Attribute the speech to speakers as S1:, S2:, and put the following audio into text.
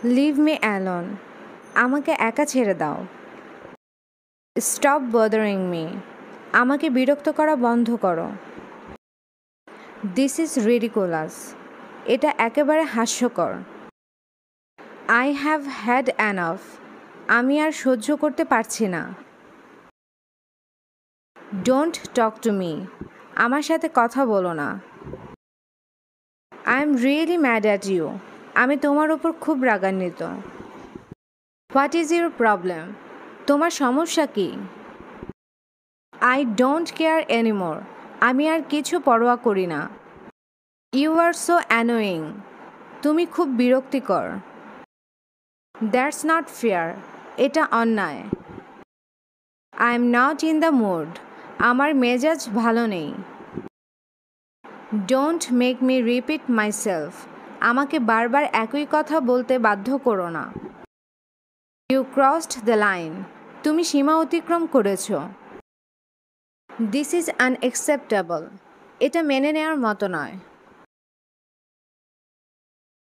S1: Leave me alone. আমাকে একা ছেড়ে দাও। Stop bothering me. আমাকে বিরক্ত করা বন্ধ করো। This is ridiculous. এটা একেবারে হাস্যকর। I have had enough. আমি আর সহ্য করতে পারছি না। Don't talk to me. আমার সাথে কথা বলো না। I am really mad at you. আমি তোমার উপর খুব রাগান্বিত। What is your problem? তোমার সমস্যা কি? I don't care anymore. আমি আর কিছু পরোয়া করি না। You are so annoying. তুমি খুব বিরক্তিকর। That's not fair. এটা অন্যায়। I am not in the mood. আমার মেজাজ ভালো নেই। Don't make me repeat myself. আমাকে বারবার একই কথা বলতে বাধ্য করো না। You crossed the line. তুমি সীমা অতিক্রম করেছ। This is unacceptable. এটা মেনে নেওয়ার মতো নয়।